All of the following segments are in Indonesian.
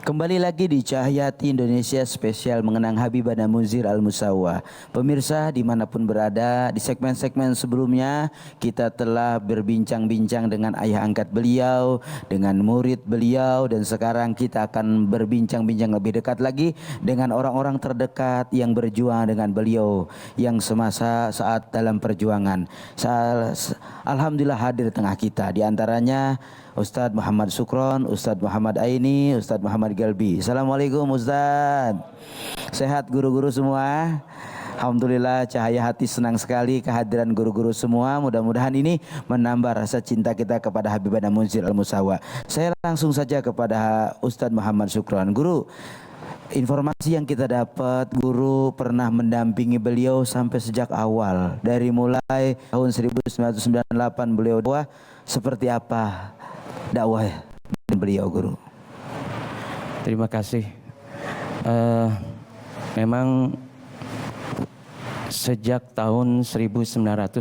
Kembali lagi di Cahyati Indonesia spesial mengenang Habibah Munzir Al-Musawa. Pemirsa dimanapun berada, di segmen-segmen sebelumnya kita telah berbincang-bincang dengan ayah angkat beliau, dengan murid beliau, dan sekarang kita akan berbincang-bincang lebih dekat lagi dengan orang-orang terdekat yang berjuang dengan beliau, yang semasa saat dalam perjuangan. Alhamdulillah hadir di tengah kita, di antaranya Ustadz Muhammad Sukron, Ustadz Muhammad Aini, Ustadz Muhammad Galbi. Assalamualaikum Ustadz. Sehat guru-guru semua? Alhamdulillah, cahaya hati senang sekali kehadiran guru-guru semua. Mudah-mudahan ini menambah rasa cinta kita kepada Habibah Munzir Al-Musawa. Saya langsung saja kepada Ustadz Muhammad Sukron. Guru, informasi yang kita dapat, guru pernah mendampingi beliau sampai sejak awal. Dari mulai tahun 1998 beliau dakwah, seperti apa dakwah beliau, guru? Terima kasih. Memang sejak tahun 1998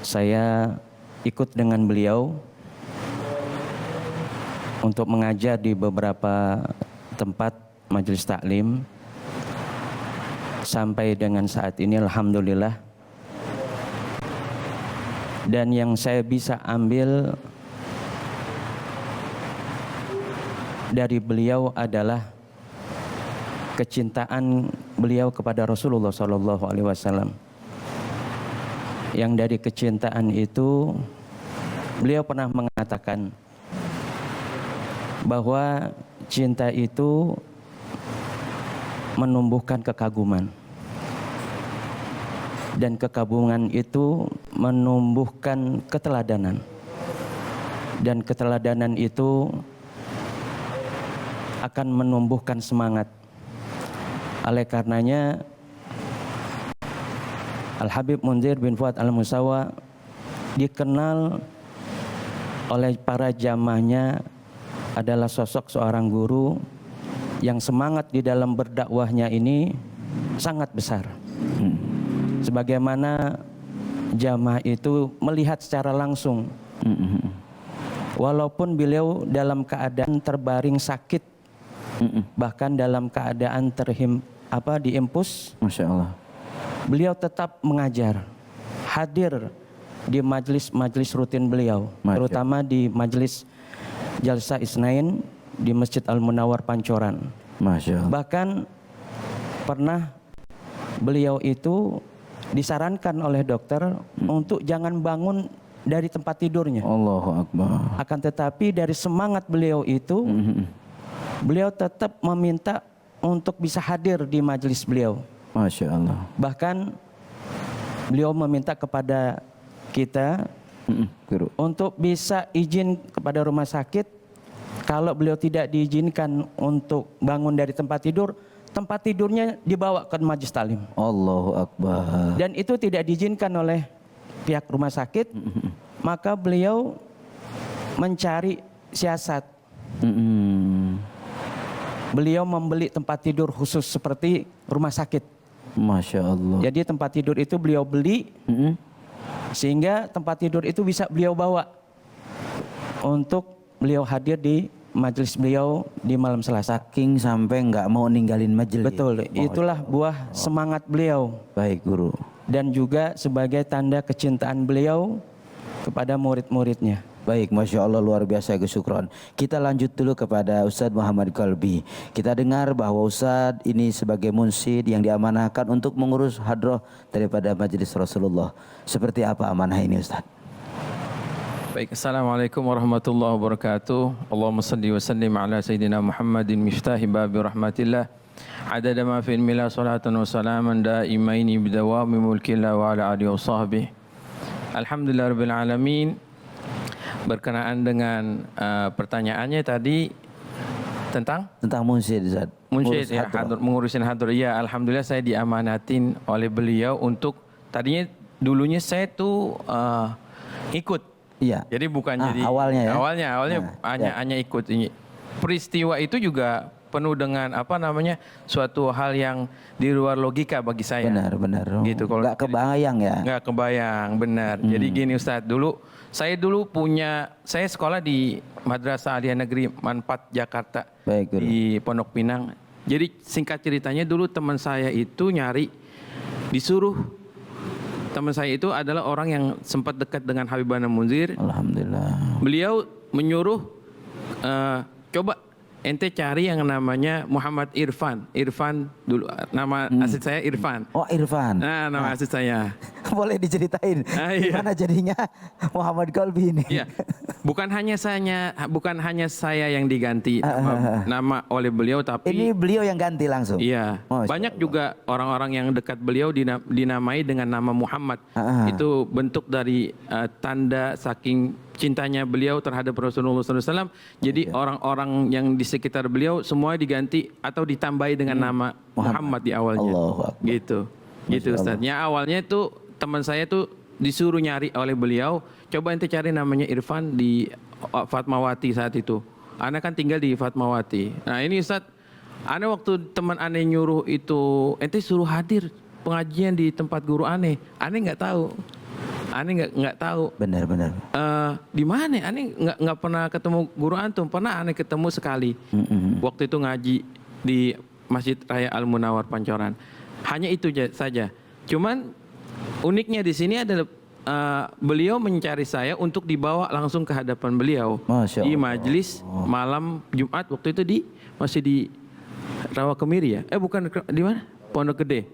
saya ikut dengan beliau untuk mengajar di beberapa tempat majelis taklim sampai dengan saat ini, alhamdulillah. Dan yang saya bisa ambil dari beliau adalah kecintaan beliau kepada Rasulullah SAW. Yang dari kecintaan itu beliau pernah mengatakan bahwa cinta itu menumbuhkan kekaguman, dan kekaguman itu menumbuhkan keteladanan, dan keteladanan itu akan menumbuhkan semangat. Oleh karenanya Al-Habib Munzir bin Fuad Al-Musawa dikenal oleh para jamaahnya adalah sosok seorang guru yang semangat di dalam berdakwahnya ini sangat besar. Sebagaimana jamaah itu melihat secara langsung, walaupun beliau dalam keadaan terbaring sakit, bahkan dalam keadaan diimpus, Masya Allah, beliau tetap mengajar, hadir di majelis-majelis rutin beliau, terutama di majelis Jalsa Isnain di Masjid Al-Munawwar Pancoran. Masya Allah. Bahkan pernah beliau itu disarankan oleh dokter untuk jangan bangun dari tempat tidurnya. Allahu Akbar. Akan tetapi dari semangat beliau itu, beliau tetap meminta untuk bisa hadir di majelis beliau. Masya Allah. Bahkan beliau meminta kepada kita Guru, untuk bisa izin kepada rumah sakit, kalau beliau tidak diizinkan untuk bangun dari tempat tidur, tempat tidurnya dibawa ke majelis taklim. Allahu Akbar. Dan itu tidak diizinkan oleh pihak rumah sakit, maka beliau mencari siasat. Beliau membeli tempat tidur khusus seperti rumah sakit. Masya Allah. Jadi tempat tidur itu beliau beli, sehingga tempat tidur itu bisa beliau bawa untuk beliau hadir di majelis beliau di malam Selasa. Saking sampai nggak mau ninggalin majelis. Betul, itulah buah semangat beliau. Baik, guru. Dan juga sebagai tanda kecintaan beliau kepada murid-muridnya. Baik, Masya Allah, luar biasa, Gus Sukron. Kita lanjut dulu kepada Ustadz Muhammad Galbi. Kita dengar bahwa Ustadz ini sebagai munsyid yang diamanahkan untuk mengurus hadroh daripada majelis Rasulullah. Seperti apa amanah ini, Ustadz? Baik, Assalamualaikum warahmatullahi wabarakatuh. Allahumma salli wa sallim ala Sayyidina Muhammadin miftahi babi rahmatillah. Adada ma fi ilmillah salatan wa salaman daimaini bidawami mulkillah wa ala alihi wa sahbihi. Alhamdulillah rabbil alamin. Berkenaan dengan pertanyaannya tadi tentang munsyid, Ustadz. Munsyid ya, mengurusin hadroh. Ya, alhamdulillah saya diamanatin oleh beliau untuk, tadinya dulunya saya tuh ikut. Iya. Jadi bukan jadi awalnya ya. Awalnya Nah, hanya ikut. Peristiwa itu juga penuh dengan apa namanya suatu hal yang di luar logika bagi saya. Benar. Gitu kalau nggak kebayang ya. nggak kebayang, benar. Jadi gini Ustadz, saya dulu saya sekolah di Madrasah Aliyah Negeri Manfaat Jakarta. Baik, Guru. Di Pondok Pinang. Jadi singkat ceritanya dulu teman saya itu disuruh teman saya itu adalah orang yang sempat dekat dengan Habibana Munzir. Alhamdulillah. Beliau menyuruh coba ente cari yang namanya Muhammad Irfan. Irfan dulu nama asli saya Irfan. Oh, Irfan. Nah, nama asli saya. Boleh diceritain Iya. gimana jadinya Muhammad Kolbi ini? Iya. Bukan hanya saya yang diganti nama oleh beliau, tapi Ini beliau yang ganti langsung. iya. Masya Banyak Allah. juga orang-orang yang dekat beliau dinamai dengan nama Muhammad. Itu bentuk dari tanda saking cintanya beliau terhadap Rasulullah SAW. Jadi orang-orang yang di sekitar beliau semua diganti atau ditambahi dengan nama Muhammad di awalnya. Allahu Akbar. Gitu. Gitu Ustaz. Ya awalnya itu teman saya tuh disuruh nyari oleh beliau, coba ente cari namanya Irfan di Fatmawati saat itu. Ana kan tinggal di Fatmawati. Nah ini Ustaz, Ana waktu teman Ana nyuruh itu, ente suruh hadir pengajian di tempat guru Ana nggak tahu. Ana nggak tahu. Benar. Di mana? Ana nggak pernah ketemu guru antum. Pernah Ana ketemu sekali. Waktu itu ngaji di Masjid Raya Al Munawar Pancoran. Hanya itu saja. Cuman uniknya di sini adalah beliau mencari saya untuk dibawa langsung ke hadapan beliau Masya di Allah. majelis malam Jumat waktu itu masih di Rawa Kemiri ya? Bukan di mana? Pondok Gede.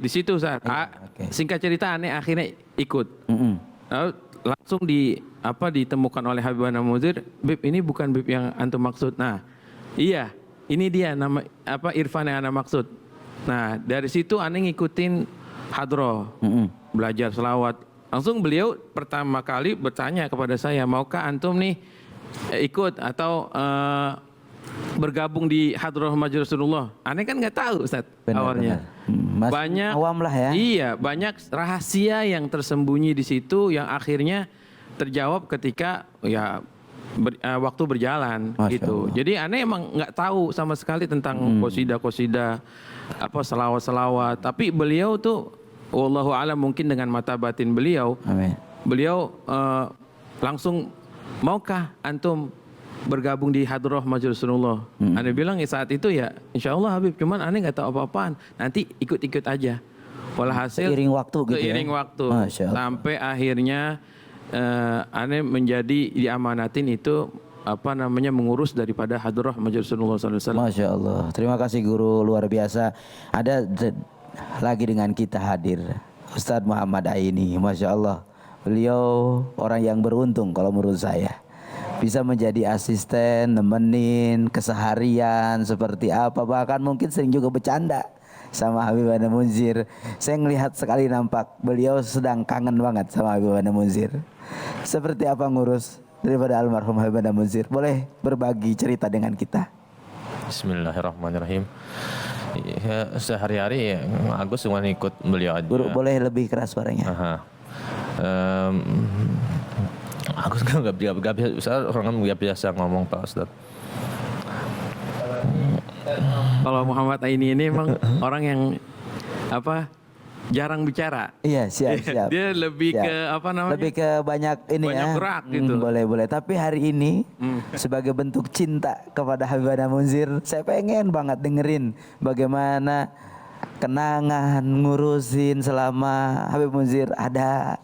Di situ Ustaz. Oke. Singkat cerita aneh akhirnya ikut. Lalu langsung ditemukan oleh Habibana Munzir, Bib ini bukan Bib yang antum maksud. Nah, iya, ini dia nama Irfan yang ana maksud. Nah, dari situ aneh ngikutin hadroh, belajar selawat. Langsung beliau pertama kali bertanya kepada saya, maukah antum nih ikut atau bergabung di hadroh Majelis Rasulullah? Aneh kan nggak tahu Ustaz awalnya. Masih Banyak awam lah ya. Iya, banyak rahasia yang tersembunyi di situ yang akhirnya terjawab ketika waktu berjalan Masya gitu. Allah. Jadi aneh emang nggak tahu sama sekali tentang qasidah-qasidah selawat-selawat. Tapi beliau tuh wallahu alam mungkin dengan mata batin beliau, Amin. beliau langsung maukah antum bergabung di hadroh Majelis Rasulullah? Aneh bilang saat itu ya insya Allah Habib, cuman aneh nggak tahu apa-apaan, nanti ikut-ikut aja. Walhasil Seiring waktu gitu ya? seiring waktu Masya Allah. sampai akhirnya aneh menjadi diamanatin itu mengurus daripada hadroh Majelis Rasulullah SAW. Masya Allah. Terima kasih guru, luar biasa. Ada lagi dengan kita hadir Ustadz Muhammad Aini. Masya Allah. Beliau orang yang beruntung kalau menurut saya. Bisa menjadi asisten, nemenin keseharian seperti apa. Bahkan mungkin sering juga bercanda sama Habibana Munzir. Saya ngelihat sekali nampak beliau sedang kangen banget sama Habibana Munzir. Seperti apa ngurus daripada almarhum Habibana Munzir? Boleh berbagi cerita dengan kita? Bismillahirrahmanirrahim. Ya, sehari-hari Agus cuma ikut beliau aja. Guru, boleh lebih keras suaranya? Agus nggak biasa, orang nggak biasa ngomong Pak Ustadz. Kalau Muhammad Aini ini emang orang yang jarang bicara. Iya, siap. Dia lebih Siap. ke Lebih ke banyak ini banyak ya. gerak gitu. Boleh. Tapi hari ini sebagai bentuk cinta kepada Habibana Munzir, saya pengen banget dengerin bagaimana kenangan ngurusin selama Habib Munzir ada.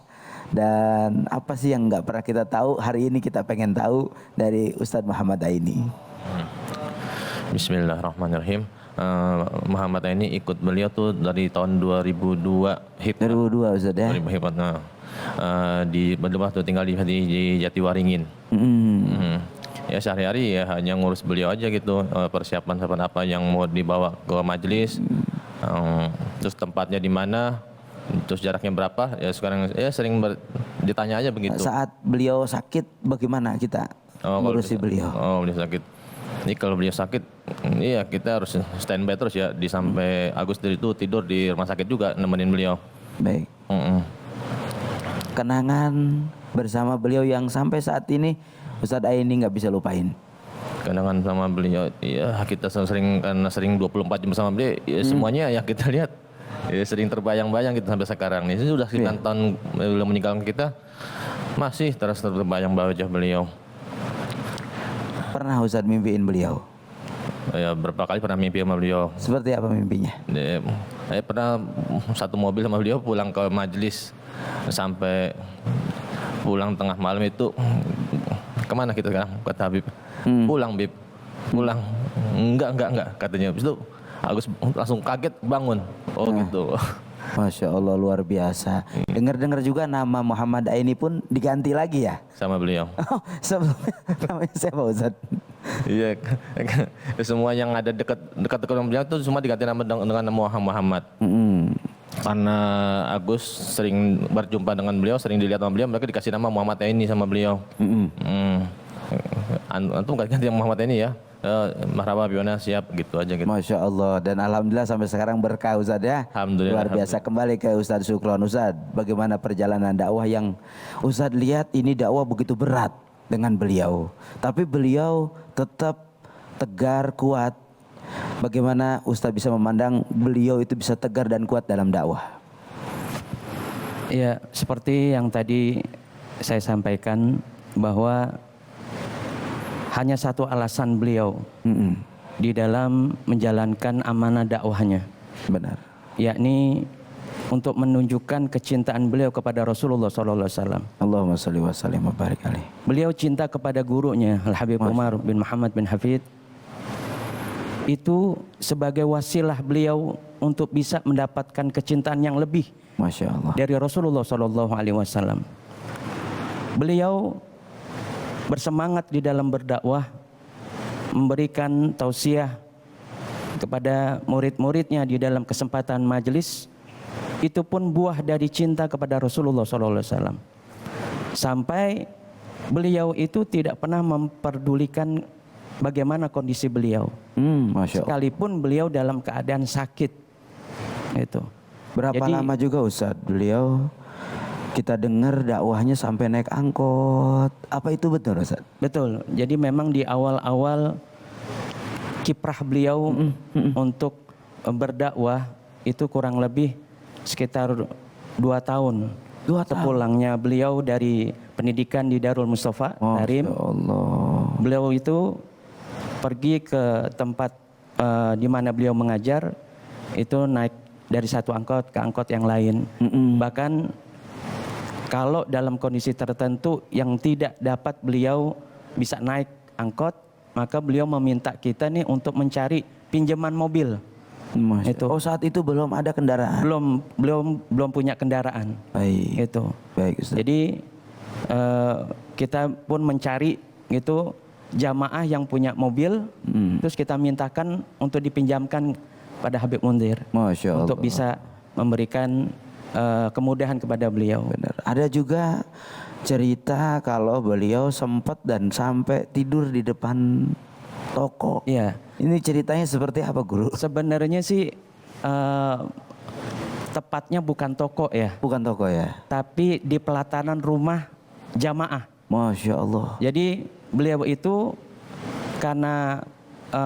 Dan apa sih yang nggak pernah kita tahu, hari ini kita pengen tahu dari Ustadz Muhammad Aini. Bismillahirrahmanirrahim. Muhammad ini ikut beliau tuh dari tahun 2002 hikmat. 2002 Ustadz ya. 2000 hikmat. Di Bendemah tuh tinggal di Jatiwaringin. Ya sehari-hari ya hanya ngurus beliau aja gitu, persiapan apa yang mau dibawa ke majelis, terus tempatnya di mana, terus jaraknya berapa, ya sekarang ya sering ditanya aja begitu. Saat beliau sakit bagaimana kita ngurusi beliau? Beliau sakit. Ini kalau beliau sakit, iya kita harus standby terus ya, di sampai Agustus itu tidur di rumah sakit juga nemenin beliau. Baik. Kenangan bersama beliau yang sampai saat ini Ustadz Aini nggak bisa lupain. kenangan sama beliau ya kita karena sering 24 jam sama beliau ya, semuanya yang kita lihat ya, sering terbayang-bayang gitu sampai sekarang nih. Sudah sekian tahun beliau meninggalkan kita masih terus terbayang wajah beliau. Pernah Ustadz mimpiin beliau? Ya berapa kali pernah mimpi sama beliau. Seperti apa mimpinya? Saya pernah satu mobil sama beliau pulang ke majelis, sampai pulang tengah malam itu kemana kita sekarang kata Habib, pulang Bib, pulang, enggak katanya. Habis itu Agus langsung kaget bangun, gitu. Masya Allah luar biasa. Dengar-dengar juga nama Muhammad Aini pun diganti lagi ya? Sama beliau. Oh, sebelumnya namanya siapa Ustaz? Iya, semua yang ada dekat dengan beliau itu semua diganti nama dengan nama Muhammad. Karena Agus sering berjumpa dengan beliau, sering dilihat sama beliau, mereka dikasih nama Muhammad Aini sama beliau. Antum ganti yang Muhammad Aini ya. Marhaba Biona siap gitu aja gitu. Masya Allah, dan alhamdulillah sampai sekarang berkah Ustaz ya. Alhamdulillah. Luar biasa. Kembali ke Ustaz Sukron. Ustaz, bagaimana perjalanan dakwah yang Ustaz lihat ini dakwah begitu berat dengan beliau, tapi beliau tetap tegar, kuat. Bagaimana Ustaz bisa memandang beliau itu bisa tegar dan kuat dalam dakwah? Ya, seperti yang tadi saya sampaikan bahwa hanya satu alasan beliau di dalam menjalankan amanah dakwahnya. Benar. Yakni untuk menunjukkan kecintaan beliau kepada Rasulullah SAW. Allahumma sholli wa sallim wa barik alaih. Beliau cinta kepada gurunya Al-Habib Umar bin Muhammad bin Hafid. Itu sebagai wasilah beliau untuk bisa mendapatkan kecintaan yang lebih Masya Allah. dari Rasulullah SAW. Beliau bersemangat di dalam berdakwah, memberikan tausiah kepada murid-muridnya di dalam kesempatan majelis. Itu pun buah dari cinta kepada Rasulullah SAW. Sampai beliau itu tidak pernah memperdulikan bagaimana kondisi beliau. Masya Allah. Sekalipun beliau dalam keadaan sakit. Itu. Berapa lama juga Ustaz beliau? Kita dengar dakwahnya sampai naik angkot. Apa itu betul Ustaz? Betul. Jadi memang di awal-awal kiprah beliau untuk berdakwah itu kurang lebih sekitar 2 tahun. 2 tahun. Sepulangnya beliau dari pendidikan di Darul Mustafa Tarim. Allah. Beliau itu pergi ke tempat di mana beliau mengajar, itu naik dari satu angkot ke angkot yang lain. Bahkan kalau dalam kondisi tertentu yang tidak dapat beliau bisa naik angkot, maka beliau meminta kita nih untuk mencari pinjaman mobil. Itu. Oh, saat itu belum ada kendaraan. Belum punya kendaraan. Baik. Itu. Baik Ustaz. Jadi kita pun mencari gitu jamaah yang punya mobil, terus kita mintakan untuk dipinjamkan pada Habib Munzir. Masya Allah. Untuk bisa memberikan kemudahan kepada beliau. Benar. Ada juga cerita kalau beliau sempat dan sampai tidur di depan toko. Iya. Ini ceritanya seperti apa Guru? Sebenarnya sih tepatnya bukan toko ya. Bukan toko ya? Tapi di pelataran rumah jamaah. Masya Allah. Jadi beliau itu karena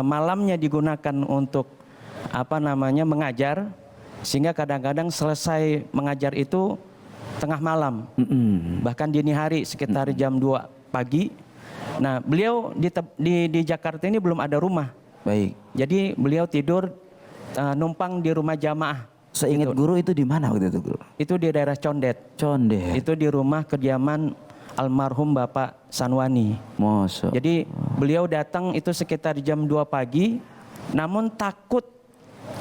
malamnya digunakan untuk mengajar, sehingga kadang-kadang selesai mengajar itu tengah malam, bahkan dini hari sekitar jam 2 pagi. Nah beliau di Jakarta ini belum ada rumah. Baik. Jadi beliau tidur numpang di rumah jamaah. Seingat Guru itu di mana waktu itu Guru? Itu di daerah Condet. Condet. Itu di rumah kediaman almarhum Bapak Sanwani. Masya. Jadi beliau datang itu sekitar jam 2 pagi, namun takut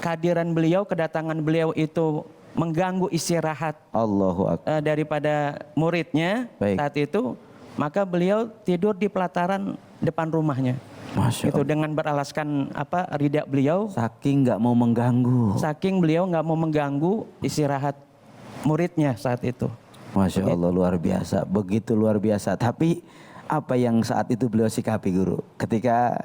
kehadiran beliau, kedatangan beliau itu mengganggu istirahat Allahu Akbar. daripada muridnya. Baik. Saat itu, maka beliau tidur di pelataran depan rumahnya. Masya Itu Allah. dengan beralaskan rida beliau. Saking nggak mau mengganggu. Saking beliau nggak mau mengganggu istirahat muridnya saat itu. Masya Allah, luar biasa. Begitu luar biasa. Tapi apa yang saat itu beliau sikapi Guru? Ketika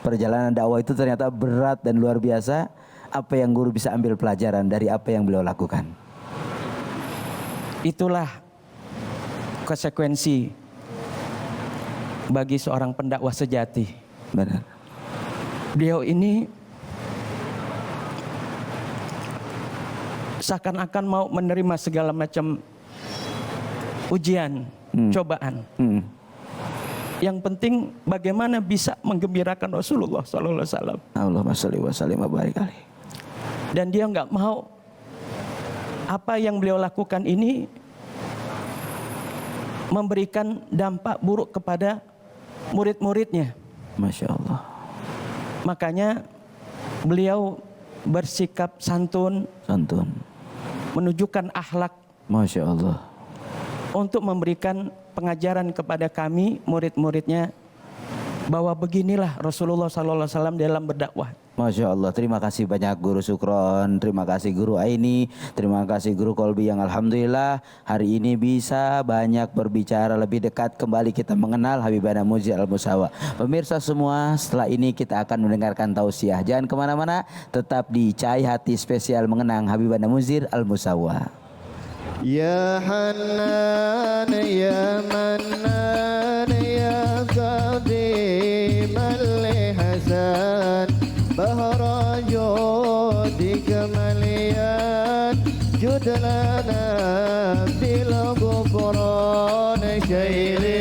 perjalanan dakwah itu ternyata berat dan luar biasa. Apa yang Guru bisa ambil pelajaran dari apa yang beliau lakukan? Itulah konsekuensi bagi seorang pendakwah sejati. Benar. Beliau ini seakan-akan mau menerima segala macam ujian, cobaan. Yang penting bagaimana bisa menggembirakan Rasulullah sallallahu alaihi wasallam. Allahumma shalli wa sallim wa barik alaihi. Dan dia nggak mau apa yang beliau lakukan ini memberikan dampak buruk kepada murid-muridnya. Masya Allah. Makanya beliau bersikap santun, menunjukkan akhlak, Masya Allah, untuk memberikan pengajaran kepada kami murid-muridnya bahwa beginilah Rasulullah SAW dalam berdakwah. Masya Allah. Terima kasih banyak Guru Sukron, terima kasih Guru Aini, terima kasih Guru Kolbi yang alhamdulillah hari ini bisa banyak berbicara lebih dekat kembali kita mengenal Habibana Muzir Al-Musawa. Pemirsa semua, setelah ini kita akan mendengarkan tausiah. Jangan kemana-mana, tetap di Cahaya Hati spesial mengenang Habibana Muzir Al-Musawa. Ya Hanan ya Mannan ya Qadimal Hasan Bahra judika malian Judlana bil ghufran Syairi